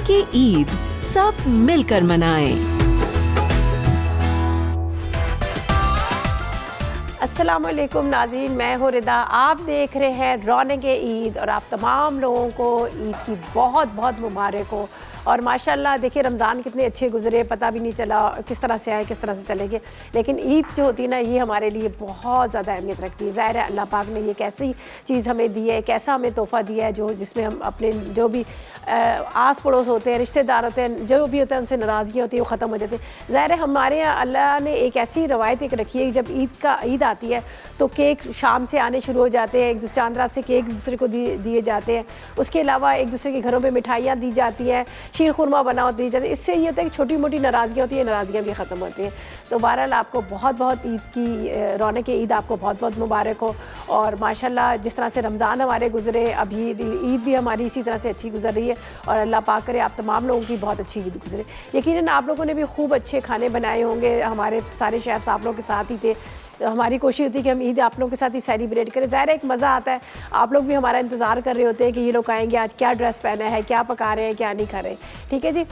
की ईद सब मिलकर मनाएं। अस्सलामुअलैकुम नाज़रीन, मैं हूँ रिदा। आप देख रहे हैं रौनक़े ईद और आप तमाम लोगों को ईद की बहुत बहुत मुबारक हो। और माशाल्लाह देखिए रमज़ान कितने अच्छे गुजरे, पता भी नहीं चला किस तरह से आए किस तरह से चले गए। लेकिन ईद जो होती है ना, ये हमारे लिए बहुत ज़्यादा अहमियत रखती है। ज़ाहिर है अल्लाह पाक ने ये कैसी चीज़ हमें दी है, कैसा हमें तोहफ़ा दिया है, जो जिसमें हम अपने जो भी आस पड़ोस होते हैं, रिश्तेदार होते हैं, जो भी होते हैं, उनसे नाराज़गियाँ होती है वो ख़त्म हो जाती है। ज़ाहिर है हमारे यहाँ अल्लाह ने एक ऐसी रवायत एक रखी है कि जब ईद आती है तो केक शाम से आने शुरू हो जाते हैं। चांद रात से केक एक दूसरे को दिए जाते हैं। उसके अलावा एक दूसरे के घरों में मिठाइयाँ दी जाती हैं, शीर खुरमा बना दी जाती है। इससे ये होता है कि छोटी मोटी नाराज़गियाँ होती हैं, नाराज़गियाँ भी ख़त्म होती हैं। तो बहरहाल आपको बहुत बहुत ईद की रौनक़े ईद आपको बहुत बहुत मुबारक हो। और माशाल्लाह जिस तरह से रमज़ान हमारे गुजरे, अभी ईद भी हमारी इसी तरह से अच्छी गुजर रही है। और अल्लाह पाक करे आप तमाम लोगों की बहुत अच्छी ईद गुजरे। यकीनन आप लोगों ने भी खूब अच्छे खाने बनाए होंगे। हमारे सारे शेफ्स आप लोगों के साथ ही थे। हमारी कोशिश होती है कि हम ईद आप लोगों के साथ ही सेलिब्रेट करें। ज़ाहिर है एक मज़ा आता है, आप लोग भी हमारा इंतज़ार कर रहे होते हैं कि ये लोग आएंगे, आज क्या ड्रेस पहना है, क्या पका रहे हैं, क्या नहीं खा रहे। ठीक है जी।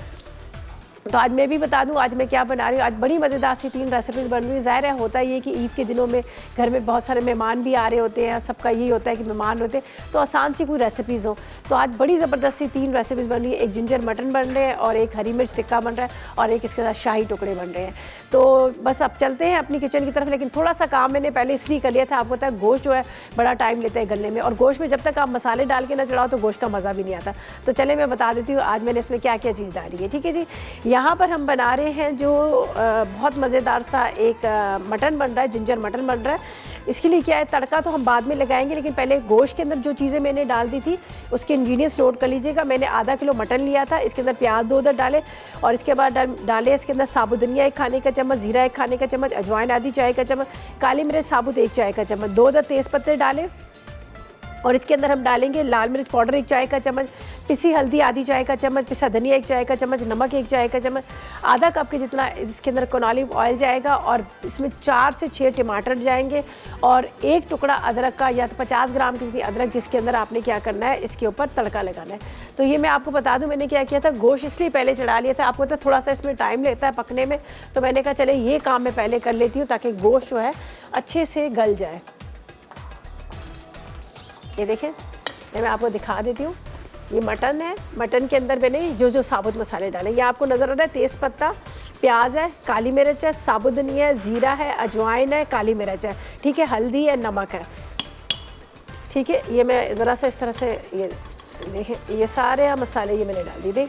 तो आज मैं भी बता दूं आज मैं क्या बना रही हूँ। आज बड़ी मज़ेदार सी 3 रेसिपीज़ बन रही है। ज़ाहिर है होता ये कि ईद के दिनों में घर में बहुत सारे मेहमान भी आ रहे होते हैं, सबका यही होता है कि मेहमान होते हैं तो आसान सी कोई रेसिपीज़ हो। तो आज बड़ी ज़बरदस्त सी 3 रेसिपीज़ बन रही है। एक जिंजर मटन बन रहे हैं और एक हरी मिर्च टिक्का बन रहा है और एक इसके साथ शाही टुकड़े बन रहे हैं। तो बस अब चलते हैं अपनी किचन की तरफ। लेकिन थोड़ा सा काम मैंने पहले इसलिए कर लिया था, आपको पता है गोश्त जो है बड़ा टाइम लेता है गलने में, और गोश्त में जब तक आप मसाले डाल के ना चढ़ाओ तो गोश्त का मज़ा भी नहीं आता। तो चले मैं बता देती हूँ आज मैंने इसमें क्या क्या चीज़ डाली है। ठीक है जी। यहाँ पर हम बना रहे हैं जो बहुत मज़ेदार सा एक मटन बन रहा है, जिंजर मटन बन रहा है। इसके लिए क्या है, तड़का तो हम बाद में लगाएंगे, लेकिन पहले गोश्त के अंदर जो चीज़ें मैंने डाल दी थी उसके इंग्रेडिएंट्स नोट कर लीजिएगा। मैंने आधा किलो मटन लिया था, इसके अंदर प्याज 2 अदर डाले और इसके बाद डाले इसके अंदर साबुत धनिया 1 खाने का चम्मच, जीरा 1 खाने का चम्मच, अजवाइन आधी चाय का चम्मच, काली मिर्च साबुत 1 चाय का चम्मच, 2 अदर तेज़ पत्ते डाले और इसके अंदर हम डालेंगे लाल मिर्च पाउडर 1 चाय का चम्मच, पिसी हल्दी आधी चाय का चम्मच, पिसा धनिया 1 चाय का चम्मच, नमक 1 चाय का चम्मच, आधा कप के जितना इसके अंदर ऑलिव ऑयल जाएगा और इसमें 4 से 6 टमाटर जाएंगे और 1 टुकड़ा अदरक का या तो 50 ग्राम की अदरक, जिसके अंदर आपने क्या करना है इसके ऊपर तड़का लगाना है। तो ये मैं आपको बता दूं मैंने क्या किया था, गोश्त इसलिए पहले चढ़ा लिया था, आपको पता थोड़ा सा इसमें टाइम लगता है पकने में, तो मैंने कहा चले ये काम मैं पहले कर लेती हूँ ताकि गोश्त जो है अच्छे से गल जाए। ये देखें, मैं आपको दिखा देती हूँ। ये मटन है, मटन के अंदर मैंने जो जो साबुत मसाले डाले ये आपको नज़र आ रहा है। तेज़ पत्ता, प्याज है, काली मिर्च है, साबुत धनिया है, ज़ीरा है, अजवाइन है, काली मिर्च है, ठीक है, हल्दी है, नमक है। ठीक है, ये मैं ज़रा सा इस तरह से ये देखें, ये सारे मसाले ये मैंने डाल दिए,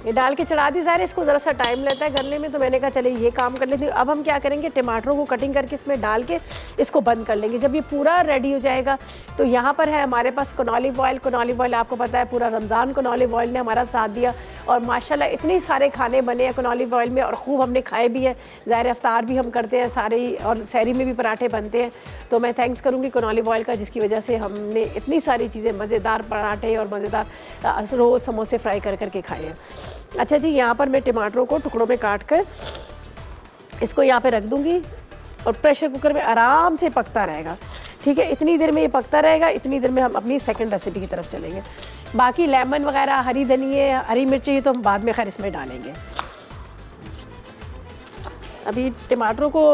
ये डाल के चढ़ा दी। ज़ाहिर इसको ज़रा सा टाइम लेता है करने में, तो मैंने कहा चले ये काम कर लेती हूँ। अब हम क्या करेंगे, टमाटरों को कटिंग करके इसमें डाल के इसको बंद कर लेंगे। जब ये पूरा रेडी हो जाएगा तो यहाँ पर है हमारे पास कनौलिव ऑयल। कनौलिव ऑयल आपको पता है पूरा रमज़ान कनौलिव ऑयल ने हमारा साथ दिया और माशाल्लाह इतने सारे खाने बने हैं कनौलिव ऑयल में और खूब हमने खाए भी हैं। ज़ाहिर इफ्तार भी हम करते हैं सारे और सहरी में भी पराठे बनते हैं। तो मैं थैंक्स करूँगी कनौलिव ऑयल का, जिसकी वजह से हमने इतनी सारी चीज़ें मज़ेदार पराठे और मज़ेदार रोज़ समोसे फ्राई कर करके खाए हैं। अच्छा जी, यहाँ पर मैं टमाटरों को टुकड़ों में काट कर इसको यहाँ पे रख दूँगी और प्रेशर कुकर में आराम से पकता रहेगा। ठीक है, इतनी देर में ये पकता रहेगा, इतनी देर में हम अपनी सेकंड रेसिपी की तरफ चलेंगे। बाकी लेमन वगैरह, हरी धनिया, हरी मिर्ची तो हम बाद में खैर इसमें डालेंगे। अभी टमाटरों को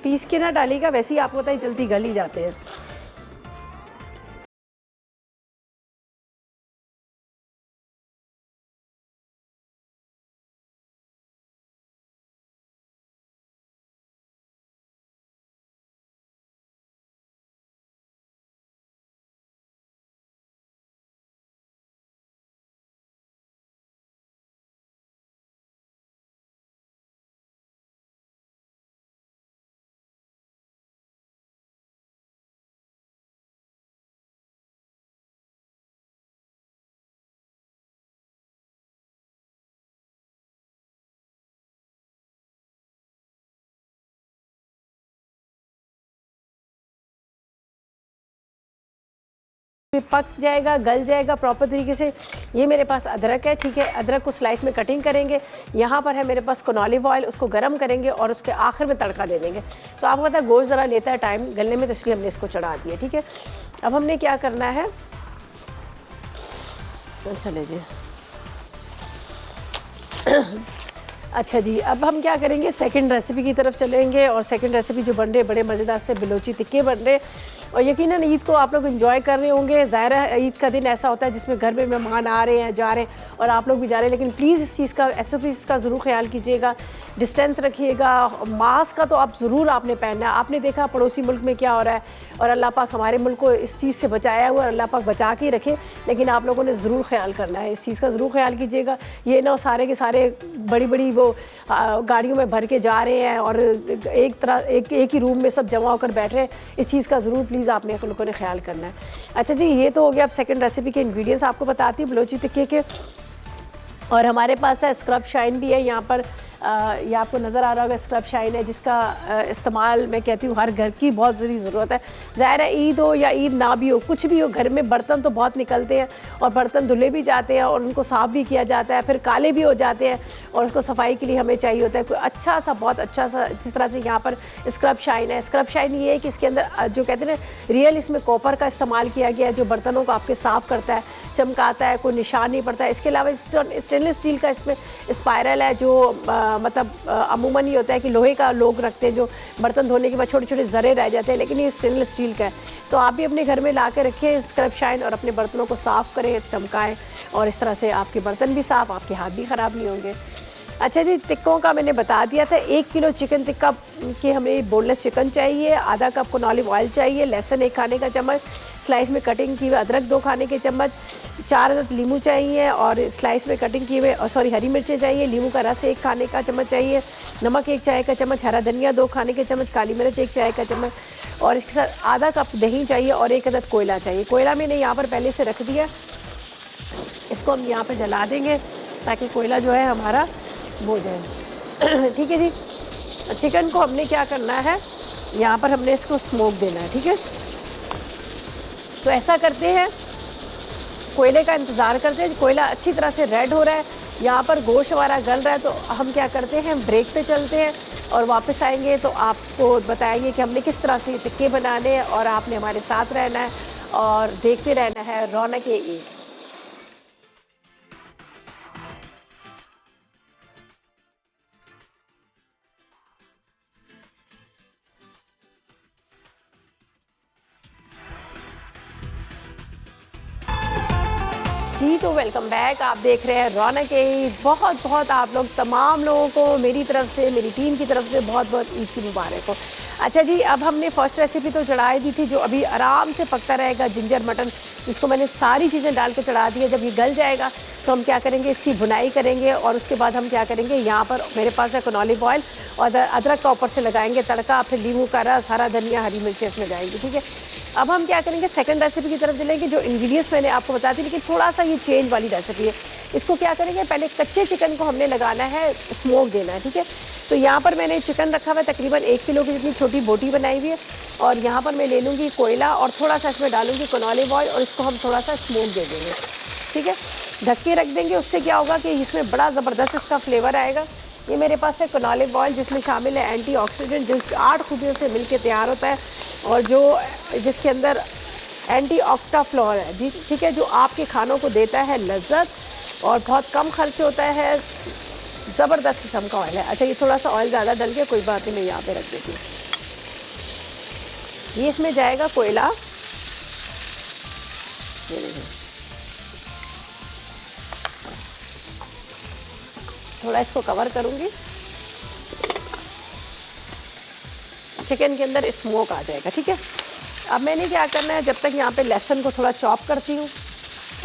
पीस के ना डालिएगा, वैसे ही आपको पता है जल्दी गल ही जाते हैं। पक जाएगा, गल जाएगा प्रॉपर तरीके से। ये मेरे पास अदरक है, ठीक है, अदरक को स्लाइस में कटिंग करेंगे। यहाँ पर है मेरे पास कनौलिव ऑयल, उसको गर्म करेंगे और उसके आखिर में तड़का दे देंगे। तो आपको पता है गोश्त ज़रा लेता है टाइम गलने में, तो इसलिए हमने इसको चढ़ा दिया। ठीक है, अब हमने क्या करना है, चले जी, अच्छा जी, अब हम क्या करेंगे, सेकंड रेसिपी की तरफ चलेंगे। और सेकंड रेसिपी जो बन रहे बड़े मज़ेदार से बलोची टिक्के बन रहे, और यकीनन ईद को आप लोग एंजॉय कर रहे होंगे। ज़ाहिर है ईद का दिन ऐसा होता है जिसमें घर में मेहमान आ रहे हैं, जा रहे हैं, और आप लोग भी जा रहे हैं, लेकिन प्लीज़ इस चीज़ का SOPs का ज़रूर ख्याल कीजिएगा, डिस्टेंस रखिएगा। मास्क का तो आप ज़रूर आपने पहनना है। आपने देखा पड़ोसी मुल्क में क्या हो रहा है, और अल्लाह पाक हमारे मुल्क को इस चीज़ से बचाया हुआ है, अल्लाह पाक बचा के रखे, लेकिन आप लोगों ने ज़रूर ख्याल करना है, इस चीज़ का ज़रूर ख्याल कीजिएगा। ये ना सारे के सारे बड़ी बड़ी वो गाड़ियों में भर के जा रहे हैं और एक ही रूम में सब जमा होकर बैठ रहे हैं, इस चीज़ का ज़रूर प्लीज़ आपने लोगों ने ख्याल करना है। अच्छा जी, ये तो हो गया। अब सेकंड रेसिपी के इंग्रेडिएंट्स आपको बताती हूँ बलोची टिक्के के। और हमारे पास है स्क्रब शाइन भी है यहाँ पर, ये आपको नज़र आ रहा होगा, स्क्रब शाइन है जिसका इस्तेमाल मैं कहती हूँ हर घर की बहुत ज़रूरत है। ज़ाहिर है ईद हो या ईद ना भी हो, कुछ भी हो, घर में बर्तन तो बहुत निकलते हैं और बर्तन धुले भी जाते हैं और उनको साफ़ भी किया जाता है, फिर काले भी हो जाते हैं, और उसको सफाई के लिए हमें चाहिए होता है कोई अच्छा सा, बहुत अच्छा सा, जिस तरह से यहाँ पर स्क्रब शाइन है। स्क्रब शाइन ये है कि इसके अंदर जो कहते हैं ना रियल, इसमें कॉपर का इस्तेमाल किया गया है जो बर्तनों को आपके साफ़ करता है, चमकाता है, कोई निशान नहीं पड़ता है। इसके अलावा स्टेनलेस स्टील का इसमें स्पायरल है जो मतलब अमूमन ये होता है कि लोहे का लोग रखते हैं, जो बर्तन धोने के बाद छोटे छोटे ज़रे रह जाते हैं, लेकिन ये स्टेनलेस स्टील का है। तो आप भी अपने घर में ला के रखें स्क्रब शाइन और अपने बर्तनों को साफ़ करें, चमकाएं, और इस तरह से आपके बर्तन भी साफ़, आपके हाथ भी ख़राब नहीं होंगे। अच्छा जी, टिक्कों का मैंने बता दिया था। 1 किलो चिकन टिक्का के हमें बोनलेस चिकन चाहिए, आधा कप ऑलिव ऑयल चाहिए, लहसुन 1 खाने का चम्मच, स्लाइस में कटिंग की हुई अदरक 2 खाने के चम्मच, 4 अदद लीमू चाहिए और स्लाइस में कटिंग किए हुए हरी मिर्चें चाहिए, लीमू का रस 1 खाने का चम्मच चाहिए, नमक 1 चाय का चम्मच, हरा धनिया 2 खाने के चम्मच, काली मिर्च 1 चाय का चम्मच, और इसके साथ आधा कप दही चाहिए और 1 अदद कोयला चाहिए। कोयला मैंने यहाँ पर पहले से रख दिया, इसको हम यहाँ पर जला देंगे ताकि कोयला जो है हमारा हो जाए। ठीक है जी। चिकन को हमने क्या करना है, यहाँ पर हमने इसको स्मोक देना है। ठीक है, तो ऐसा करते हैं, कोयले का इंतज़ार करते हैं। कोयला अच्छी तरह से रेड हो रहा है, यहाँ पर गोश्त हमारा गल रहा है, तो हम क्या करते हैं, ब्रेक पे चलते हैं और वापस आएंगे तो आपको बताएंगे कि हमने किस तरह से टिक्के बनाने हैं, और आपने हमारे साथ रहना है और देखते रहना है रौनक-ए-ईद। जी, तो वेलकम बैक। आप देख रहे हैं रौनक-ए-ईद। बहुत बहुत आप लोग तमाम लोगों को मेरी तरफ से, मेरी टीम की तरफ से बहुत बहुत ईद की मुबारक हो। अच्छा जी, अब हमने फर्स्ट रेसिपी तो चढ़ाई दी थी जो अभी आराम से पकता रहेगा, जिंजर मटन, जिसको मैंने सारी चीज़ें डाल के चढ़ा दी है। जब ये गल जाएगा तो हम क्या करेंगे, इसकी भुनाई करेंगे, और उसके बाद हम क्या करेंगे, यहाँ पर मेरे पास है ऑलिव ऑयल और अदरक का ऊपर से लगाएंगे तड़का, फिर नींबू का रस, हरा धनिया, हरी मिर्चें इसमें जाएंगी। ठीक है, अब हम क्या करेंगे, सेकंड रेसिपी की तरफ चलेंगे। जो इंग्रेडिएंट्स मैंने आपको बता दी, लेकिन थोड़ा सा ये चेंज वाली रेसिपी है। इसको क्या करेंगे, पहले कच्चे चिकन को हमने लगाना है, स्मोक देना है। ठीक है, तो यहाँ पर मैंने चिकन रखा हुआ है, तकरीबन 1 किलो की जितनी छोटी बोटी बनाई हुई है, और यहाँ पर मैं ले लूँगी कोयला और थोड़ा सा इसमें डालूँगी ऑलिव ऑयल, और इसको हम थोड़ा सा स्मोक दे देंगे। ठीक है, ढक के रख देंगे। उससे क्या होगा कि इसमें बड़ा ज़बरदस्त इसका फ्लेवर आएगा। ये मेरे पास है ऑलिव ऑयल, जिसमें शामिल है एंटीऑक्सीडेंट, जो 8 खूबियों से मिलकर तैयार होता है, और जिसके अंदर एंटीऑक्टाफ्लोर है जी। ठीक है, जो आपके खानों को देता है लज्जत और बहुत कम खर्च होता है, ज़बरदस्त किस्म का ऑयल है। अच्छा, ये थोड़ा सा ऑयल ज़्यादा डल गया, कोई बात नहीं, मैं यहाँ पे रख देती हूँ। ये इसमें जाएगा कोयला, थोड़ा इसको कवर करूँगी, चिकन के अंदर स्मोक आ जाएगा। ठीक है, अब मैंने क्या करना है, जब तक यहाँ पे लहसुन को थोड़ा चॉप करती हूँ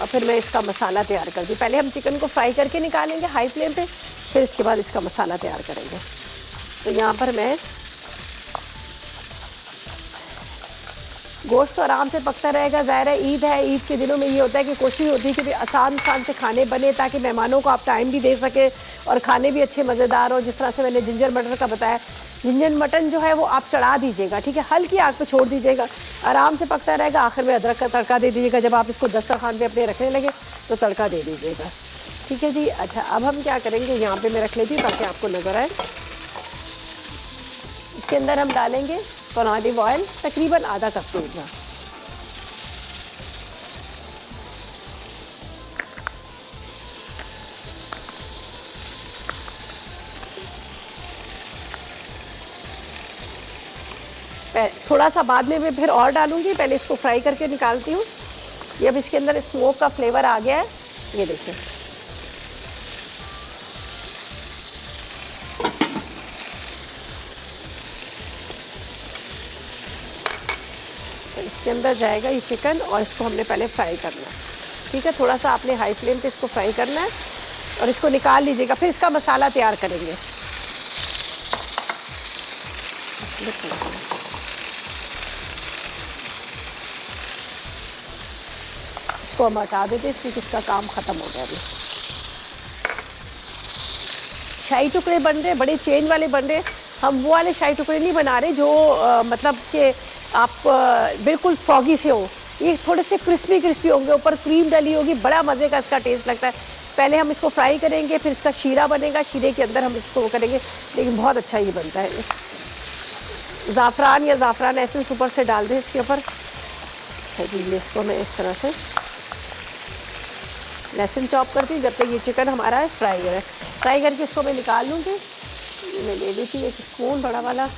और फिर मैं इसका मसाला तैयार करती हूँ। पहले हम चिकन को फ्राई करके निकालेंगे हाई फ्लेम पे, फिर इसके बाद इसका मसाला तैयार करेंगे। तो यहाँ पर मैं गोश्त तो आराम से पकता रहेगा। ज़ाहिर है ईद है, ईद के दिनों में ये होता है कि कोशिश होती है कि आसान से खाने बने, ताकि मेहमानों को आप टाइम भी दे सके और खाने भी अच्छे मज़ेदार हो। जिस तरह से मैंने जिंजर मटर का बताया, जिंजर मटन जो है वो आप चढ़ा दीजिएगा। ठीक है, हल्की आग पे छोड़ दीजिएगा, आराम से पकता रहेगा। आखिर में अदरक का तड़का दे दीजिएगा। जब आप इसको दस्तरखान पे अपने रखने लगे तो तड़का दे दीजिएगा। ठीक है जी। अच्छा, अब हम क्या करेंगे, यहाँ पे मैं रख लेती हूँ ताकि आपको नज़र आए। इसके अंदर हम डालेंगे ऑलिव ऑयल, तकरीबन आधा कप के इतना। थोड़ा सा बाद में मैं फिर और डालूंगी, पहले इसको फ्राई करके निकालती हूँ। ये अब इसके अंदर स्मोक का फ्लेवर आ गया है, ये देखिए। तो इसके अंदर जाएगा ये चिकन और इसको हमने पहले फ्राई करना है, ठीक है। थोड़ा सा आपने हाई फ्लेम पे इसको फ्राई करना है और इसको निकाल लीजिएगा, फिर इसका मसाला तैयार करेंगे। इसको हम हटा देते हैं, इसलिए इसका काम ख़त्म हो गया। अभी शाही टुकड़े बन रहे, बड़े चेन वाले बन रहे। हम वो वाले शाही टुकड़े नहीं बना रहे जो मतलब कि आप बिल्कुल सॉगी से हो। ये थोड़े से क्रिस्पी क्रिस्पी होंगे, ऊपर क्रीम डली होगी, बड़ा मज़े का इसका टेस्ट लगता है। पहले हम इसको फ्राई करेंगे, फिर इसका शीरा बनेगा, शीरे के अंदर हम इसको करेंगे, लेकिन बहुत अच्छा ये बनता है। ज़ाफ़रान या ज़ाफ़रान एसेंस ऊपर से डाल दें इसके ऊपर। इसको मैं इस तरह से लहसुन चॉप करती हूँ जब तक ये चिकन हमारा है फ्राई करके इसको मैं निकाल लूँगी। मैं ले ली थी एक स्पून बड़ा वाला।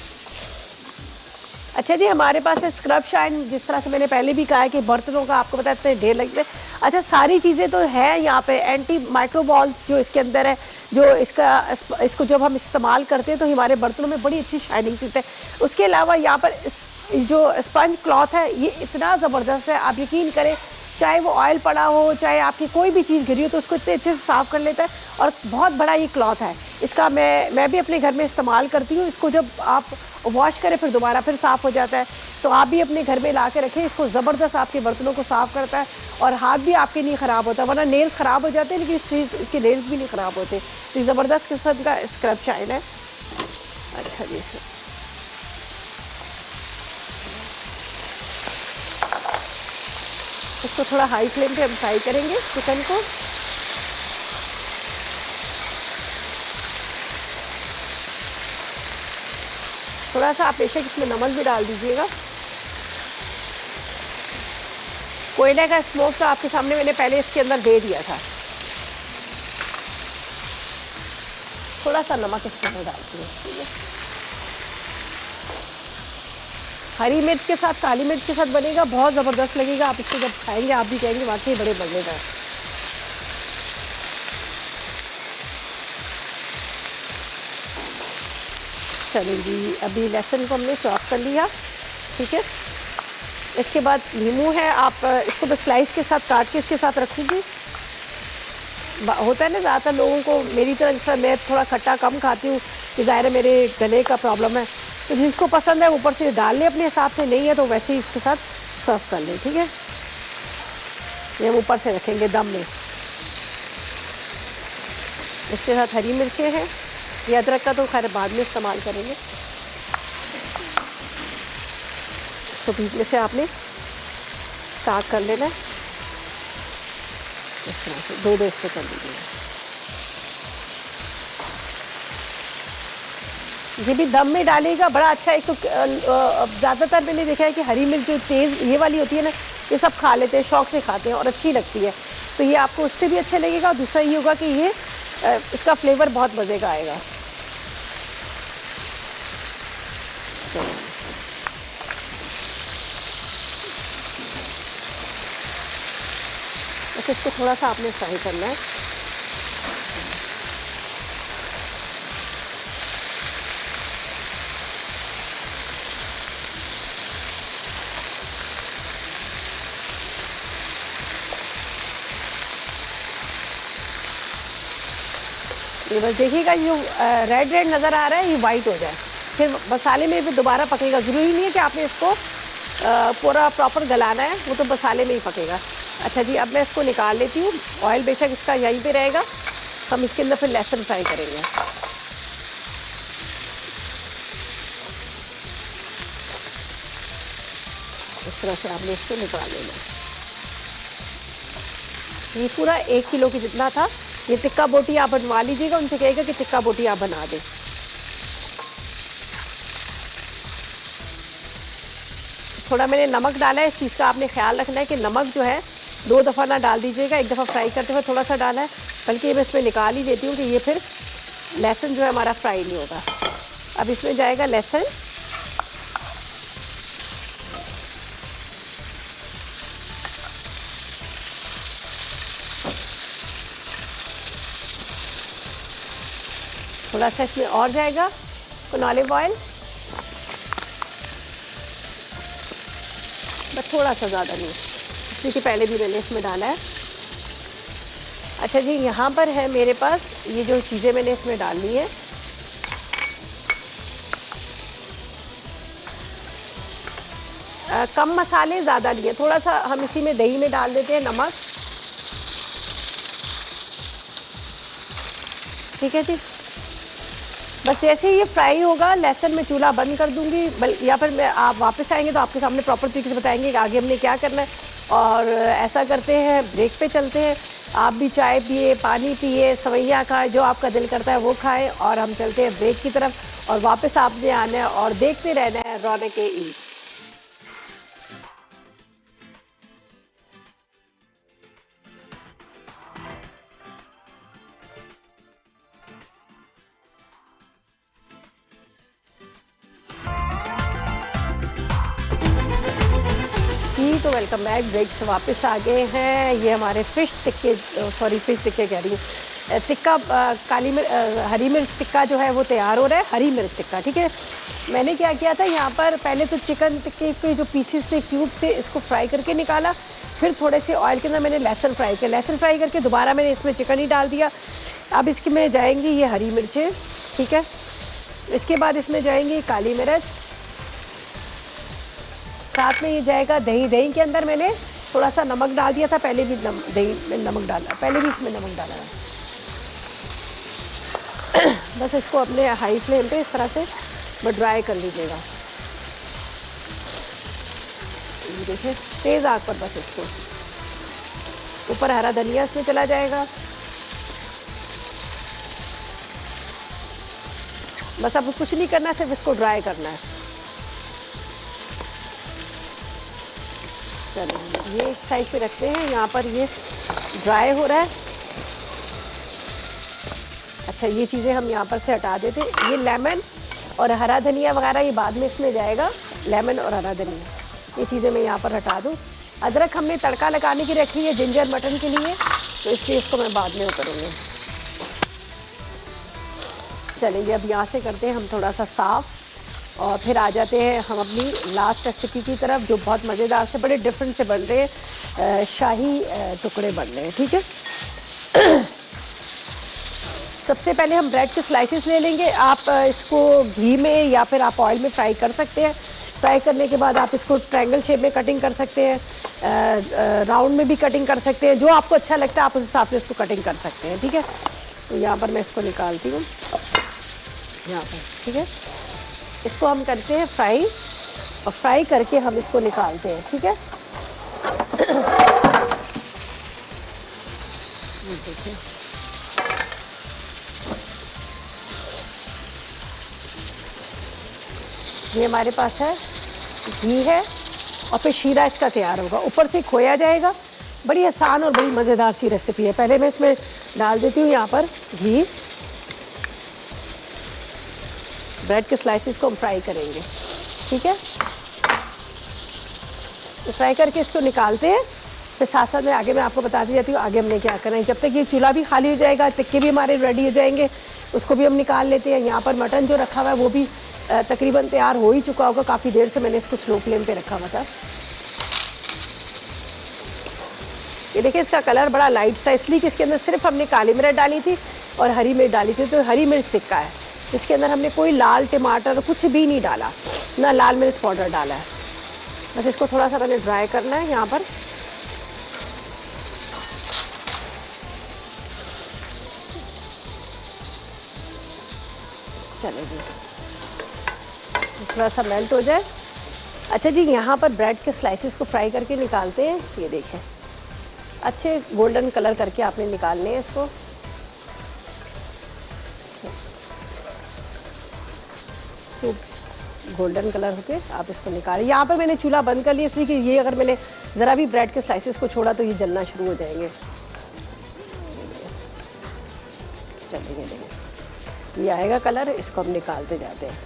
अच्छा जी, हमारे पास है स्क्रब शाइन, जिस तरह से मैंने पहले भी कहा है कि बर्तनों का आपको पता है इतने ढेर लगते हैं। अच्छा, सारी चीज़ें तो है यहाँ पे। एंटी माइक्रोबॉल्स जो इसके अंदर है, जो इसको जब हम इस्तेमाल करते हैं तो हमारे बर्तनों में बड़ी अच्छी शाइनिंग सीखते हैं। उसके अलावा यहाँ पर जो स्पंज क्लॉथ है ये इतना ज़बरदस्त है, आप यकीन करें, चाहे वो ऑयल पड़ा हो, चाहे आपकी कोई भी चीज़ गिरी हो, तो उसको इतने अच्छे से साफ़ कर लेता है। और बहुत बड़ा ये क्लॉथ है, इसका मैं भी अपने घर में इस्तेमाल करती हूँ। इसको जब आप वॉश करें फिर दोबारा फिर साफ़ हो जाता है, तो आप भी अपने घर में ला के रखें। इसको ज़बरदस्त आपके बर्तनों को साफ़ करता है और हाथ भी आपके नहीं ख़राब होता, वरना नेल्स ख़राब हो जाते हैं, लेकिन इसके नेल्स भी नहीं ख़राब होते। तो ये ज़बरदस्त किस्म का स्क्रब शाइन है। अच्छा जी, सर इसको थोड़ा हाई फ्लेम पे हम फ्राई करेंगे चिकन को। थोड़ा सा आप बेशक इसमें नमक भी डाल दीजिएगा। कोयले का स्मोक तो आपके सामने मैंने पहले इसके अंदर दे दिया था। थोड़ा सा नमक इसके अंदर डालती हूँ, ठीक है। हरी मिर्च के साथ, काली मिर्च के साथ बनेगा, बहुत ज़बरदस्त लगेगा। आप इसको जब खाएंगे आप भी कहेंगे वाकई बड़े मज़ेदार। चलिए जी, अभी लहसुन को हमने चॉप कर लिया, ठीक है। इसके बाद नींबू है, आप इसको तो स्लाइस के साथ काट के इसके साथ रखूँगी। होता है ना ज़्यादातर लोगों को, मेरी तरह मैं थोड़ा खट्टा कम खाती हूँ, कि ज़ाहिर है मेरे गले का प्रॉब्लम है, तो जिसको पसंद है ऊपर से डाल लें अपने हिसाब से, नहीं है तो वैसे ही इसके साथ सर्व कर लें, ठीक है। ये हम ऊपर से रखेंगे दम में। इसके साथ हरी मिर्चें हैं, ये अदरक का तो खैर बाद में इस्तेमाल करेंगे। तो बीच में से आपने स्टार्ट कर लेना है, इस तरह से दो इससे कर दीजिएगा। ये भी दम में डालेगा, बड़ा अच्छा। एक तो ज़्यादातर मैंने देखा है कि हरी मिर्च जो तेज़ ये वाली होती है ना, ये सब खा लेते हैं, शौक़ से खाते हैं और अच्छी लगती है, तो ये आपको उससे भी अच्छा लगेगा। और दूसरा ये होगा कि ये इसका फ्लेवर बहुत मज़े का आएगा। बस इसको थोड़ा सा आपने फ्राई करना है। ये बस देखिएगा, जो रेड रेड नज़र आ रहा है ये वाइट हो जाए, फिर मसाले में भी दोबारा पकेगा। ज़रूरी नहीं है कि आपने इसको पूरा प्रॉपर गलाना है, वो तो मसाले में ही पकेगा। अच्छा जी, अब मैं इसको निकाल लेती हूँ। ऑयल बेशक इसका यहीं पे रहेगा, हम इसके अंदर फिर लहसुन फ्राई करेंगे। इस तरह से आपने इसको निकाल लेना। ये पूरा 1 किलो की जितना था। ये टिक्का बोटी आप बनवा लीजिएगा, उनसे कहेगा कि टिक्का बोटी आप बना दें। थोड़ा मैंने नमक डाला है, इस चीज़ का आपने ख्याल रखना है कि नमक जो है 2 दफ़ा ना डाल दीजिएगा, एक दफ़ा फ्राई करते हुए थोड़ा सा डाला है, बल्कि मैं इसमें निकाल ही देती हूँ कि ये फिर लहसुन जो है हमारा फ्राई नहीं होगा। अब इसमें जाएगा लहसुन, थोड़ा सा इसमें और जाएगा ऑलिव ऑयल, बस थोड़ा सा ज़्यादा नहीं, इसलिए कि पहले भी मैंने इसमें डाला है। अच्छा जी, यहाँ पर है मेरे पास ये जो चीज़ें मैंने इसमें डालनी है। कम मसाले, ज़्यादा नहीं है, थोड़ा सा हम इसी में दही में डाल देते हैं नमक। ठीक है जी, बस जैसे ही ये फ्राई होगा लहसुन मैं चूल्हा बंद कर दूंगी, या फिर मैं आप वापस आएंगे तो आपके सामने प्रॉपर तरीके से बताएंगे कि आगे हमने क्या करना है। और ऐसा करते हैं, ब्रेक पे चलते हैं, आप भी चाय पिए, पानी पिए, सवैया खाएं, जो आपका दिल करता है वो खाएं, और हम चलते हैं ब्रेक की तरफ। और वापस आपने आना है और देखते रहना है रौनक-ए-ईद। जी तो वेलकम बैक, ब्रेक से वापस आ गए हैं। ये हमारे फ़िश टिक्के, फ़िश टिक्के कह रही हूँ, टिक्का, हरी मिर्च टिक्का जो है वो तैयार हो रहा है, हरी मिर्च टिक्का। ठीक है, मैंने क्या किया था यहाँ पर, पहले तो चिकन टिक्के के जो पीसेस थे, क्यूब थे, इसको फ्राई करके निकाला। फिर थोड़े से ऑयल के अंदर मैंने लहसुन फ्राई किया, लहसुन फ्राई करके दोबारा मैंने इसमें चिकन ही डाल दिया। अब इसकी में जाएंगी ये हरी मिर्चें, ठीक है, इसके बाद इसमें जाएंगी काली मिर्च, साथ में ये जाएगा दही। दही के अंदर मैंने थोड़ा सा नमक डाल दिया था, पहले भी दही में नमक डाला, पहले भी इसमें नमक डाला है। बस इसको अपने हाई फ्लेम पे इस तरह से बस ड्राई कर लीजिएगा। ये देखिए, तेज़ आग पर बस इसको, ऊपर हरा धनिया इसमें चला जाएगा। बस अब कुछ नहीं करना, सिर्फ इसको ड्राई करना है। चलो ये एक साइड पे रखते हैं, यहाँ पर ये ड्राई हो रहा है। अच्छा, ये चीज़ें हम यहाँ पर से हटा देते हैं। ये लेमन और हरा धनिया वगैरह ये बाद में इसमें जाएगा, लेमन और हरा धनिया, ये चीज़ें मैं यहाँ पर हटा दूँ। अदरक हमने तड़का लगाने की रखी है जिंजर मटन के लिए, तो इसलिए इसको मैं बाद में करूँगी। चलिए अब यहाँ से करते हैं हम थोड़ा सा साफ़, और फिर आ जाते हैं हम अपनी लास्ट रेसिपी की तरफ, जो बहुत मज़ेदार से, बड़े डिफरेंट से बन रहे हैं, शाही टुकड़े बन रहे हैं। ठीक है, सबसे पहले हम ब्रेड के स्लाइसेस ले लेंगे। आप इसको घी में या फिर आप ऑयल में फ्राई कर सकते हैं। फ्राई करने के बाद आप इसको ट्रायंगल शेप में कटिंग कर सकते हैं, राउंड में भी कटिंग कर सकते हैं, जो आपको अच्छा लगता है आप उस हिसाब से इसको कटिंग कर सकते हैं। ठीक है, तो यहाँ पर मैं इसको निकालती हूँ यहाँ पर। ठीक है, इसको हम करते हैं फ्राई, और फ्राई करके हम इसको निकालते हैं। ठीक है, देखिए ये हमारे पास है, घी है, और फिर शीरा इसका तैयार होगा, ऊपर से खोया जाएगा। बड़ी आसान और बड़ी मज़ेदार सी रेसिपी है। पहले मैं इसमें डाल देती हूँ यहाँ पर घी, ब्रेड के स्लाइसेस को हम फ्राई करेंगे। ठीक है, तो फ्राई करके इसको निकालते हैं, फिर साथ साथ में आगे मैं आपको बताती जाती हूँ आगे हमने क्या करना है। जब तक ये चूल्हा भी खाली हो जाएगा, टिक्के भी हमारे रेडी हो जाएंगे, उसको भी हम निकाल लेते हैं। यहाँ पर मटन जो रखा हुआ है वो भी तकरीबन तैयार हो ही चुका होगा, काफ़ी देर से मैंने इसको स्लो फ्लेम पे रखा हुआ था। ये देखिए, इसका कलर बड़ा लाइट सा, इसलिए कि इसके अंदर सिर्फ हमने काली मिर्च डाली थी और हरी मिर्च डाली थी, तो हरी मिर्च टिक्का है। इसके अंदर हमने कोई लाल टमाटर कुछ भी नहीं डाला, ना लाल मिर्च पाउडर डाला है। बस इसको थोड़ा सा मैंने ड्राई करना है यहाँ पर। चलेगी, थोड़ा सा मेल्ट हो जाए। अच्छा जी, यहाँ पर ब्रेड के स्लाइसेस को फ्राई करके निकालते हैं। ये देखें, अच्छे गोल्डन कलर करके आपने निकालने हैं इसको। तो गोल्डन कलर होके आप इसको निकालें। यहाँ पर मैंने चूल्हा बंद कर लिया, इसलिए कि ये अगर मैंने ज़रा भी ब्रेड के स्लाइसेस को छोड़ा तो ये जलना शुरू हो जाएंगे। चलिए देखिए, ये आएगा कलर, इसको हम निकालते जाते हैं।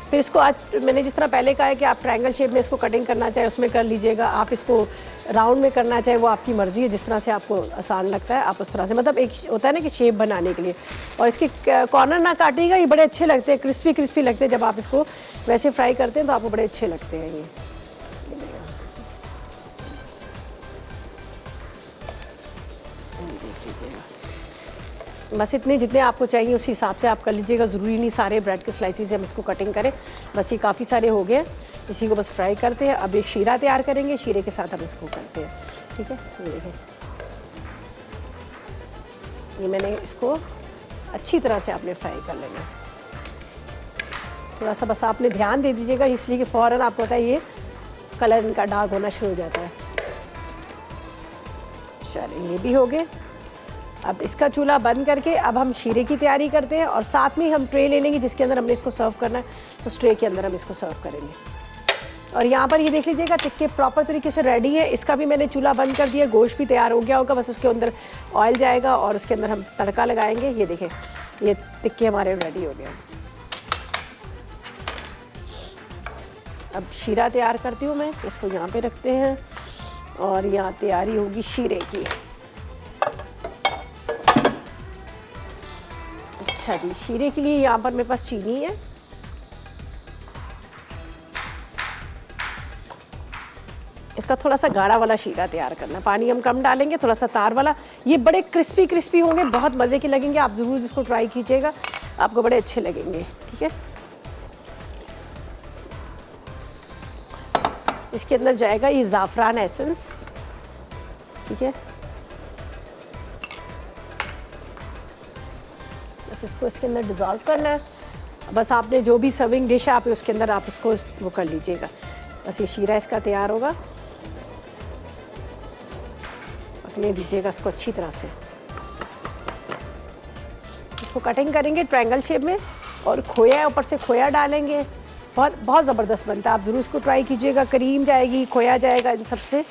फिर इसको आज मैंने जिस तरह पहले कहा है कि आप ट्रायंगल शेप में इसको कटिंग करना चाहे उसमें कर लीजिएगा, आप इसको राउंड में करना चाहे वो आपकी मर्ज़ी है, जिस तरह से आपको आसान लगता है आप उस तरह से, मतलब एक होता है ना कि शेप बनाने के लिए। और इसके कॉर्नर ना काटिएगा, ये बड़े अच्छे लगते हैं, क्रिस्पी क्रिस्पी लगते हैं, जब आप इसको वैसे फ्राई करते हैं तो आपको बड़े अच्छे लगते हैं ये। देख लीजिएगा, बस इतने जितने आपको चाहिए उसी हिसाब से आप कर लीजिएगा, ज़रूरी नहीं सारे ब्रेड के स्लाइसिस हम इसको कटिंग करें। बस ये काफ़ी सारे हो गए, इसी को बस फ्राई करते हैं। अब एक शीरा तैयार करेंगे, शीरे के साथ हम इसको करते हैं, ठीक है। ये देखें, ये मैंने इसको अच्छी तरह से आपने फ्राई कर लेना। थोड़ा सा बस आपने ध्यान दे दीजिएगा, इसलिए कि फ़ौरन आपको पता है ये कलर इनका डार्क होना शुरू हो जाता है। चलिए ये भी हो गए। अब इसका चूल्हा बंद करके अब हम शीरे की तैयारी करते हैं, और साथ में हम ट्रे ले लेंगे जिसके अंदर हमने इसको सर्व करना है, उस ट्रे के अंदर हम इसको सर्व करेंगे। और यहाँ पर ये देख लीजिएगा टिक्के प्रॉपर तरीके से रेडी है। इसका भी मैंने चूल्हा बंद कर दिया, गोश्त भी तैयार हो गया होगा, बस उसके अंदर ऑयल जाएगा और उसके अंदर हम तड़का लगाएंगे। ये देखें, ये टिक्के हमारे रेडी हो गए। अब शीरा तैयार करती हूँ मैं, इसको यहाँ पे रखते हैं और यहाँ तैयारी होगी शीरे की। अच्छा जी, शीरे के लिए यहाँ पर मेरे पास चीनी है, इसका थोड़ा सा गाढ़ा वाला शीरा तैयार करना है, पानी हम कम डालेंगे, थोड़ा सा तार वाला। ये बड़े क्रिस्पी क्रिस्पी होंगे, बहुत मज़े के लगेंगे, आप ज़रूर इसको ट्राई कीजिएगा, आपको बड़े अच्छे लगेंगे, ठीक है। इसके अंदर जाएगा ये ज़ाफ़रान एसेंस, ठीक है। बस इसको इसके अंदर डिज़ोल्व करना है। बस आपने जो भी सर्विंग डिश है आप उसके अंदर आप उसको वो कर लीजिएगा। बस ये शीरा इसका तैयार होगा, पकने दीजिएगा इसको अच्छी तरह से। इसको कटिंग करेंगे ट्रायंगल शेप में, और खोया ऊपर से खोया डालेंगे, बहुत बहुत ज़बरदस्त बनता है, आप ज़रूर इसको ट्राई कीजिएगा। क्रीम जाएगी, खोया जाएगा, इन सब से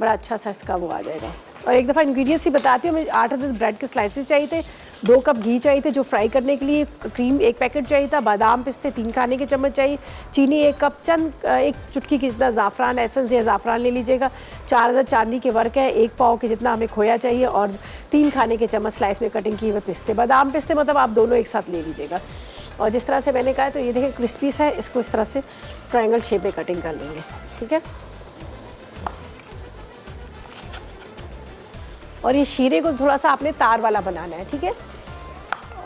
बड़ा अच्छा सा इसका वो आ जाएगा। और एक दफ़ा इंग्रेडिएंट्स ही बताती हूँ, मुझे 8-10 ब्रेड के स्लाइसेस चाहिए थे, 2 कप घी चाहिए थे जो फ्राई करने के लिए, क्रीम 1 पैकेट चाहिए था, बादाम पिस्ते 3 खाने के चम्मच चाहिए, चीनी 1 कप, चंद 1 चुटकी की जितना ज़ाफ़रान एसेंस या ज़ाफ़रान ले लीजिएगा, 4 चांदी के वर्क है, 1 पाव के जितना हमें खोया चाहिए, और 3 खाने के चम्मच स्लाइस में कटिंग किए हुए पिस्ते। बादाम पिस्ते मतलब आप दोनों एक साथ ले लीजिएगा। और जिस तरह से मैंने कहा, तो ये देखिए क्रिस्पी है, इसको इस तरह से ट्रायंगल शेप में कटिंग कर लेंगे, ठीक है। और ये शीरे को थोड़ा सा आपने तार वाला बनाना है, ठीक है।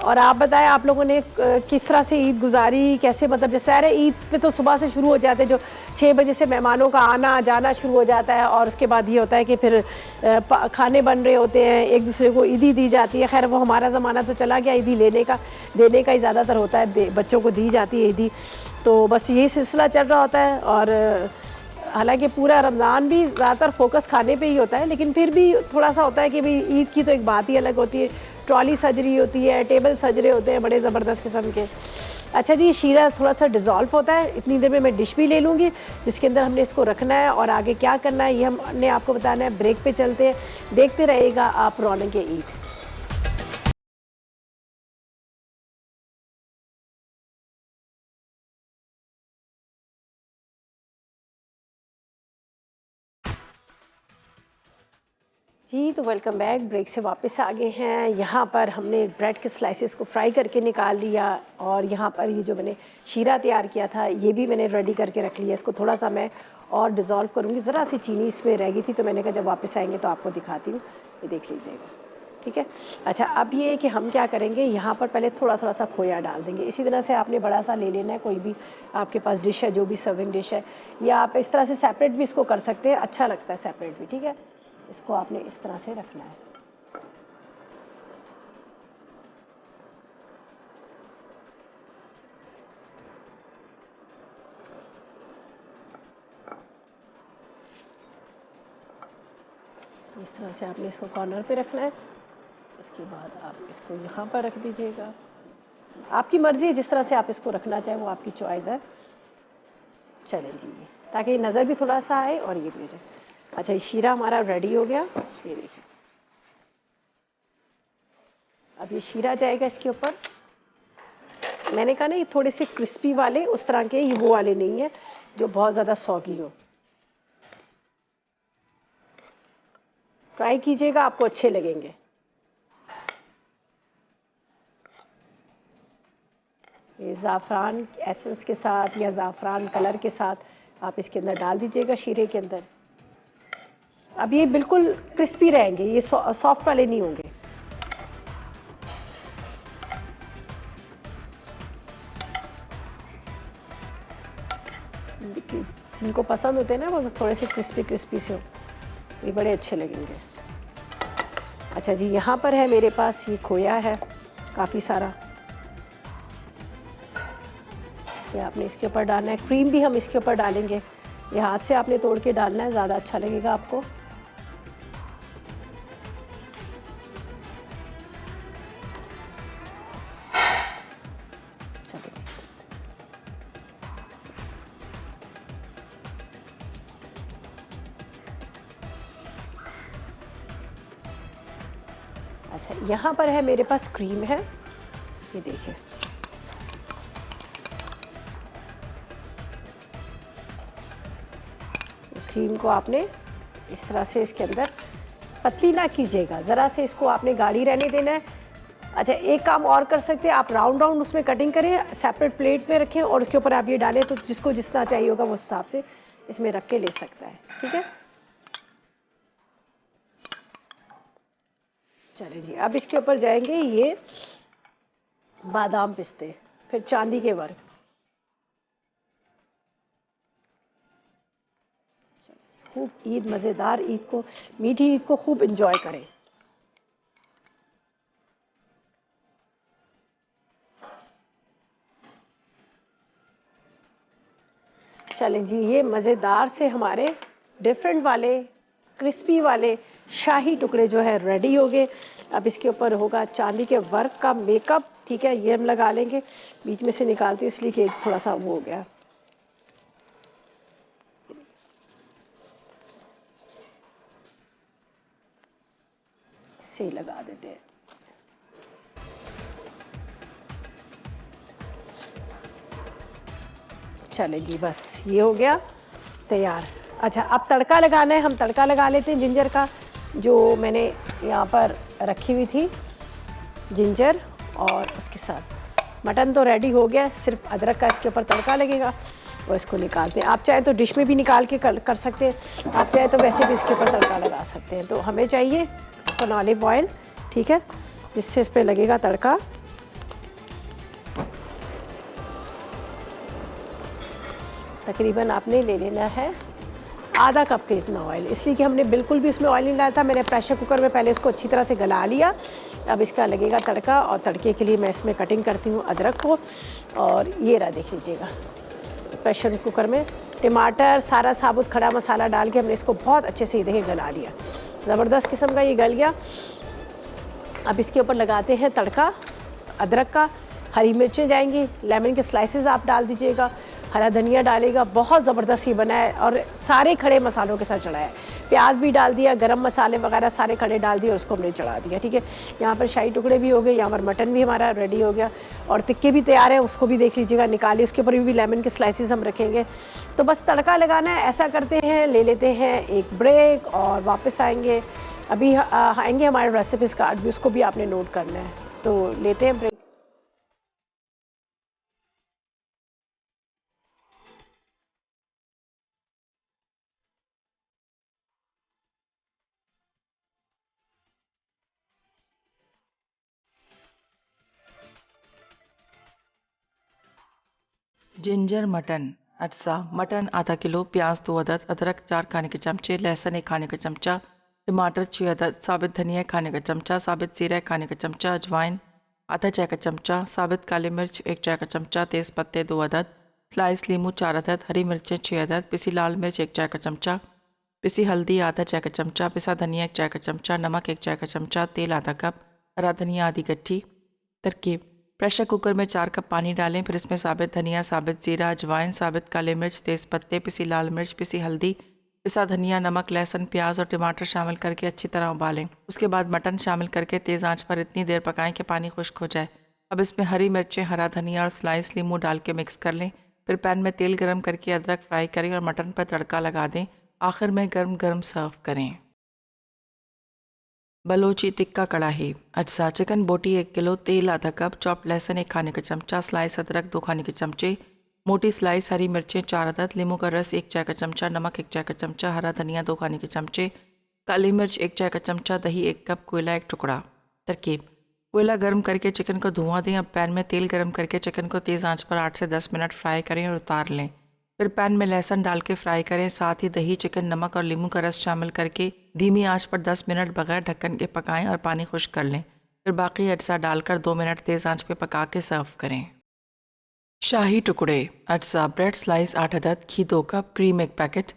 और आप बताएं आप लोगों ने किस तरह से ईद गुजारी, कैसे, मतलब जैसे अरे ईद पे तो सुबह से शुरू हो जाते हैं, जो 6 बजे से मेहमानों का आना जाना शुरू हो जाता है, और उसके बाद ये होता है कि फिर खाने बन रहे होते हैं, एक दूसरे को ईदी दी जाती है। खैर वो हमारा ज़माना तो चला गया, ईदी लेने का देने का ही ज़्यादातर होता है, बच्चों को दी जाती है ईदी। तो बस ये सिलसिला चल रहा होता है। और हालांकि पूरा रमज़ान भी ज़्यादातर फोकस खाने पे ही होता है, लेकिन फिर भी थोड़ा सा होता है कि भाई ईद की तो एक बात ही अलग होती है, ट्रॉली सज रही होती है, टेबल सज रहे होते हैं बड़े ज़बरदस्त किस्म के। अच्छा जी, शीरा थोड़ा सा डिज़ोल्व होता है, इतनी देर में मैं डिश भी ले लूँगी जिसके अंदर हमने इसको रखना है, और आगे क्या करना है ये हमने आपको बताना है। ब्रेक पे चलते हैं, देखते रहिएगा आप रौनक ईद। जी, तो वेलकम बैक। ब्रेक से वापस आ गए हैं। यहाँ पर हमने ब्रेड के स्लाइसेस को फ्राई करके निकाल लिया, और यहाँ पर ये जो मैंने शीरा तैयार किया था ये भी मैंने रेडी करके रख लिया। इसको थोड़ा सा मैं और डिज़ोल्व करूँगी, ज़रा सी चीनी इसमें रह गई थी, तो मैंने कहा जब वापस आएंगे तो आपको दिखाती हूँ, ये देख लीजिएगा, ठीक है। अच्छा, अब ये कि हम क्या करेंगे, यहाँ पर पहले थोड़ा थोड़ा सा खोया डाल देंगे। इसी तरह से आपने बड़ा सा ले लेना है, कोई भी आपके पास डिश है, जो भी सर्विंग डिश है, या आप इस तरह से सेपरेट भी इसको कर सकते हैं, अच्छा लगता है सेपरेट भी, ठीक है। इसको आपने इस तरह से रखना है। इस तरह से आपने इसको कॉर्नर पे रखना है। उसके बाद आप इसको यहाँ पर रख दीजिएगा, आपकी मर्जी है जिस तरह से आप इसको रखना चाहें, वो आपकी चॉइस है। चलें जी, ताकि नज़र भी थोड़ा सा आए और ये भी रहे। अच्छा, ये शीरा हमारा रेडी हो गया, ये देखिए। अब ये शीरा जाएगा इसके ऊपर, मैंने कहा ना ये थोड़े से क्रिस्पी वाले उस तरह के, ये वो वाले नहीं है जो बहुत ज़्यादा सॉगी हो। ट्राई कीजिएगा, आपको अच्छे लगेंगे। ये ज़ाफ़रान एसेंस के साथ या ज़ाफ़रान कलर के साथ आप इसके अंदर डाल दीजिएगा शीरे के अंदर। अब ये बिल्कुल क्रिस्पी रहेंगे, ये सॉफ्ट वाले नहीं होंगे। जिनको पसंद होते हैं ना वो थोड़े से क्रिस्पी क्रिस्पी से हो, ये बड़े अच्छे लगेंगे। अच्छा जी, यहाँ पर है मेरे पास ये खोया है काफ़ी सारा, ये आपने इसके ऊपर डालना है। क्रीम भी हम इसके ऊपर डालेंगे, ये हाथ से आपने तोड़ के डालना है, ज़्यादा अच्छा लगेगा आपको। अच्छा, यहाँ पर है मेरे पास क्रीम है, ये देखिए। क्रीम को आपने इस तरह से इसके अंदर पतली ना कीजिएगा, ज़रा से इसको आपने गाढ़ी रहने देना है। अच्छा, एक काम और कर सकते हैं आप, राउंड राउंड उसमें कटिंग करें, सेपरेट प्लेट में रखें और उसके ऊपर आप ये डालें, तो जिसको जितना चाहिए होगा वो हिसाब से इसमें रख के ले सकता है। ठीक है, चलिए जी, अब इसके ऊपर जाएंगे ये बादाम पिस्ते, फिर चांदी के वर्क। खूब ईद, मज़ेदार ईद को, मीठी ईद को खूब एंजॉय करें। चलें जी, ये मज़ेदार से हमारे डिफरेंट वाले क्रिस्पी वाले शाही टुकड़े जो है रेडी हो गए। अब इसके ऊपर होगा चांदी के वर्क का मेकअप। ठीक है, ये हम लगा लेंगे, बीच में से निकालती हूँ इसलिए कि थोड़ा सा वो हो गया। से लगा देते हैं। चले जी, बस ये हो गया तैयार। अच्छा, अब तड़का लगाना है, हम तड़का लगा लेते हैं जिंजर का, जो मैंने यहाँ पर रखी हुई थी जिंजर, और उसके साथ मटन तो रेडी हो गया, सिर्फ अदरक का इसके ऊपर तड़का लगेगा और इसको निकालते हैं। आप चाहे तो डिश में भी निकाल के कर सकते हैं, आप चाहे तो वैसे भी इसके ऊपर तड़का लगा सकते हैं। तो हमें चाहिए ऑलिव ऑयल, ठीक है, जिससे इस पर लगेगा तड़का। तकरीबन आपने ले लेना है आधा कप के इतना ऑयल, इसलिए कि हमने बिल्कुल भी उसमें ऑयल नहीं डाला था, मैंने प्रेशर कुकर में पहले इसको अच्छी तरह से गला लिया। अब इसका लगेगा तड़का, और तड़के के लिए मैं इसमें कटिंग करती हूँ अदरक को, और ये रहा देख लीजिएगा प्रेशर कुकर में टमाटर, सारा साबुत खड़ा मसाला डाल के हमने इसको बहुत अच्छे से देखिए गला लिया, ज़बरदस्त किस्म का ये गल गया। अब इसके ऊपर लगाते हैं तड़का अदरक का, हरी मिर्चें जाएंगी, लेमन के स्लाइसेस आप डाल दीजिएगा, हरा धनिया डालेगा, बहुत ज़बरदस्त ही बना है, और सारे खड़े मसालों के साथ चढ़ाया है। प्याज भी डाल दिया, गरम मसाले वगैरह सारे खड़े डाल दिए और उसको हमने चढ़ा दिया। ठीक है, यहाँ पर शाही टुकड़े भी हो गए, यहाँ पर मटन भी हमारा रेडी हो गया, और टिक्के भी तैयार हैं, उसको भी देख लीजिएगा निकालिए, उसके ऊपर भी लेमन के स्लाइसेस हम रखेंगे। तो बस तड़का लगाना है, ऐसा करते हैं, ले लेते हैं एक ब्रेक और वापस आएंगे। अभी आएंगे हमारे रेसिपीज़ कार्ड भी, उसको भी आपने नोट करना है, तो लेते हैं ब्रेक। जिंजर मटन अज्जा मटन आधा किलो, प्याज 2 अदद, अदरक 4 खाने के चमचे, लहसुन 1 खाने का चमचा, टमाटर 6 अदद, साबित धनिया 1 खाने का चमचा, साबित जीरा 1 खाने का चमचा, अजवाइन आधा चाय का चमचा, साबित काली मिर्च 1 चाय का चमचा, तेज़ पत्ते 2 अदद, स्लाइस लीमू 4 अदद, हरी मिर्चें 6 अदद, पिसी लाल मिर्च 1 चाय का चमचा, पिसी हल्दी आधा चाय का चमचा, पिसा धनिया 1 चाय का चमचा, नमक 1 चाय का चमचा, तेल आधा कप, हरा धनिया आधी गट्ठी। तरकीब: प्रेशर कुकर में 4 कप पानी डालें, फिर इसमें साबित धनिया, साबित जीरा, अजवाइन, साबित काले मिर्च, तेज़ पत्ते, पिसी लाल मिर्च, पिसी हल्दी, पिसा धनिया, नमक, लहसुन, प्याज और टमाटर शामिल करके अच्छी तरह उबालें। उसके बाद मटन शामिल करके तेज़ आंच पर इतनी देर पकाएं कि पानी खुश्क हो जाए। अब इसमें हरी मिर्चें, हरा धनिया और स्लाइस नींबू डाल के मिक्स कर लें। फिर पैन में तेल गरम करके अदरक फ्राई करें और मटन पर तड़का लगा दें। आखिर में गरम गरम सर्व करें। बलोची टिक्का कढ़ाई। अज्जा: चिकन बोटी 1 किलो, तेल आधा कप, चॉप लहसुन 1 खाने का चमचा, स्लाइस अदरक 2 खाने के चमचे, मोटी स्लाइस हरी मिर्चें 4 अदद, नींबू का रस 1 चाय का चमचा, नमक 1 चाय का चमचा, हरा धनिया 2 खाने के चमचे, काली मिर्च 1 चाय का चमचा, दही 1 कप, कोयला 1 टुकड़ा। तरकीब: कोयला गर्म करके चिकन को धुआं दें। अब पैन में तेल गर्म करके चिकन को तेज़ आंच पर 8 से 10 मिनट फ्राई करें और उतार लें। फिर पैन में लहसुन डाल के फ्राई करें। साथ ही दही, चिकन, नमक और नींबू का रस शामिल करके धीमी आंच पर 10 मिनट बगैर ढक्कन के पकाएं और पानी खुश्क कर लें। फिर बाकी अज्जा डालकर 2 मिनट तेज़ आंच पे पका के सर्व करें। शाही टुकड़े। अज्जा: ब्रेड स्लाइस 8 अदद, घी 2 कप, क्रीम 1 पैकेट,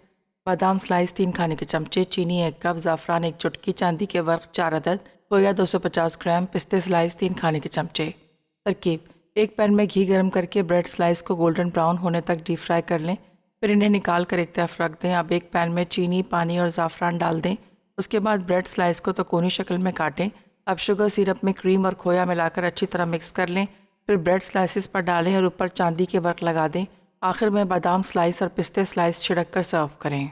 बादाम स्लाइस 3 खाने के चमचे, चीनी 1 कप, ज़ाफ़रान 1 चुटकी, चांदी के वर्क 4 अदद, खोया 250 ग्राम, पिस्ते स्लाइस 3 खाने के चमचे। तरकीब: एक पैन में घी गर्म करके ब्रेड स्लाइस को गोल्डन ब्राउन होने तक डीप फ्राई कर लें। फिर इन्हें निकाल कर एक तरफ रख दें। अब एक पैन में चीनी, पानी और ज़ाफ़रान डाल दें। उसके बाद ब्रेड स्लाइस को त्रिकोणी शक्ल में काटें। अब शुगर सिरप में क्रीम और खोया मिलाकर अच्छी तरह मिक्स कर लें। फिर ब्रेड स्लाइसिस पर डालें और ऊपर चांदी के वर्क लगा दें। आखिर में बादाम स्लाइस और पिस्ते स्लाइस छिड़क कर सर्व करें।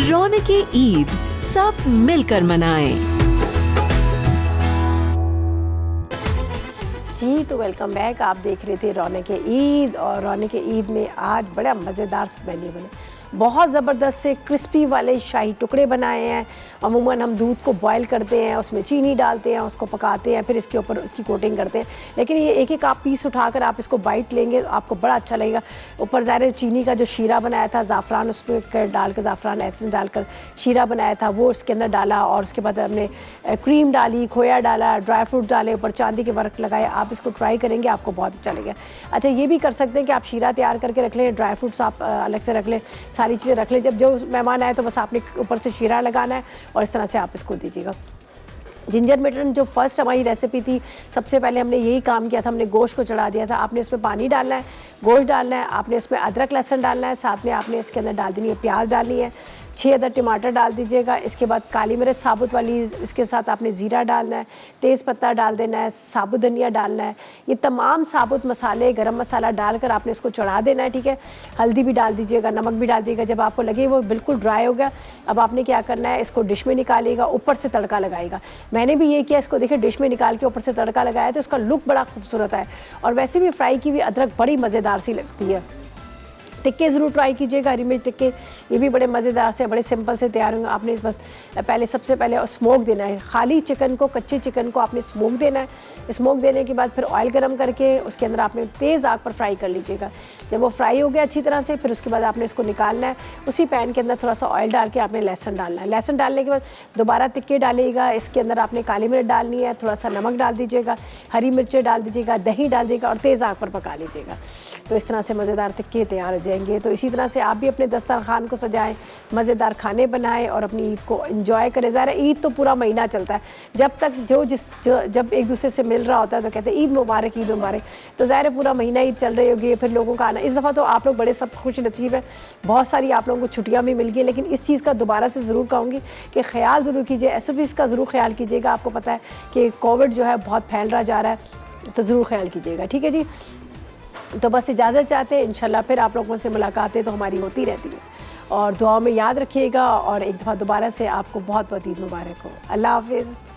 रौनक ईद, सब मिलकर मनाएं। जी तो वेलकम बैक। आप देख रहे थे रौनक ईद, और रौनक ईद में आज बड़ा मज़ेदार मेन्यू बने। बहुत ज़बरदस्त से क्रिस्पी वाले शाही टुकड़े बनाए हैं। अमूमन हम दूध को बॉयल करते हैं, उसमें चीनी डालते हैं, उसको पकाते हैं, फिर इसके ऊपर उसकी कोटिंग करते हैं। लेकिन ये एक एक आप पीस उठाकर आप इसको बाइट लेंगे, आपको बड़ा अच्छा लगेगा। ऊपर ज़ाहिर चीनी का जो शीरा बनाया था, ज़ाफ़रान उसमें डालकर, ज़ाफ़रान एसेंस डालकर शीरा बनाया था, वो इसके अंदर डाला। और उसके बाद हमने क्रीम डाली, खोया डाला, ड्राई फ्रूट डाले, ऊपर चांदी के वर्क लगाए। आप इसको ट्राई करेंगे, आपको बहुत अच्छा लगेगा। अच्छा, ये भी कर सकते हैं कि आप शीरा तैयार करके रख लें, ड्राई फ्रूट्स आप अलग से रख लें, सारी चीज़ें रख लें। जब जो मेहमान आए तो बस आपने ऊपर से शीरा लगाना है और इस तरह से आप इसको दीजिएगा। जिंजर मटन जो फर्स्ट हमारी रेसिपी थी, सबसे पहले हमने यही काम किया था, हमने गोश्त को चढ़ा दिया था। आपने उसमें पानी डालना है, गोश्त डालना है, आपने उसमें अदरक लहसुन डालना है, साथ में आपने इसके अंदर डाल देनी है प्याज डालनी है, 6 अदर टमाटर डाल दीजिएगा। इसके बाद काली मिर्च साबुत वाली, इसके साथ आपने ज़ीरा डालना है, तेज़ पत्ता डाल देना है, साबुत धनिया डालना है। ये तमाम साबुत मसाले, गरम मसाला डालकर आपने इसको चढ़ा देना है, ठीक है। हल्दी भी डाल दीजिएगा, नमक भी डाल दीजिएगा। जब आपको लगे वो बिल्कुल ड्राई हो गया, अब आपने क्या करना है, इसको डिश में निकालिएगा, ऊपर से तड़का लगाएगा। मैंने भी ये किया, इसको देखिए डिश में निकाल के ऊपर से तड़का लगाया तो इसका लुक बड़ा खूबसूरत है। और वैसे भी फ्राई की हुई अदरक बड़ी मज़ेदार सी लगती है। टिक्के ज़रूर ट्राई कीजिएगा, हरी मिर्च टिक्के, ये भी बड़े मज़ेदार से, बड़े सिंपल से तैयार होंगे। आपने बस पहले सबसे पहले स्मोक देना है, खाली चिकन को, कच्चे चिकन को आपने स्मोक देना है। स्मोक देने के बाद फिर ऑयल गरम करके उसके अंदर आपने तेज़ आग पर फ्राई कर लीजिएगा। जब वो फ्राई हो गया अच्छी तरह से, फिर उसके बाद आपने इसको निकालना है। उसी पैन के अंदर थोड़ा सा ऑयल डाल के आपने लहसुन डालना है। लहसुन डालने के बाद दोबारा टिक्के डालिएगा, इसके अंदर आपने काली मिर्च डालनी है, थोड़ा सा नमक डाल दीजिएगा, हरी मिर्चें डाल दीजिएगा, दही डाल दीजिएगा और तेज़ आग पर पका लीजिएगा। तो इस तरह से मज़ेदार टिक्के तैयार हो जाएंगे। तो इसी तरह से आप भी अपने दस्तरखान को सजाएं, मज़ेदार खाने बनाएं और अपनी ईद को एंजॉय करें। ज़ाहिर है ईद तो पूरा महीना चलता है, जब तक जब एक दूसरे से मिल रहा होता है तो कहते हैं ईद मुबारक, ईद मुबारक। तो ज़ाहिर है पूरा महीना ईद चल रही होगी, फिर लोगों का आना। इस दफ़ा तो आप लोग बड़े सब खुश नसीब हैं, बहुत सारी आप लोगों को छुट्टियाँ भी मिल गई। लेकिन इस चीज़ का दोबारा से ज़रूर कहूँगी कि ख्याल ज़रूर कीजिए, SOPs का ज़रूर ख्याल कीजिएगा। आपको पता है कि कोविड जो है बहुत फैल रहा जा रहा है, तो ज़रूर ख्याल कीजिएगा, ठीक है जी। तो बस इजाज़त चाहते हैं, इंशाल्लाह फिर आप लोगों से मुलाकातें तो हमारी होती रहती है। और दुआओं में याद रखिएगा, और एक दफ़ा दोबारा से आपको बहुत बहुत ईद मुबारक हो। अल्लाह हाफ़िज़।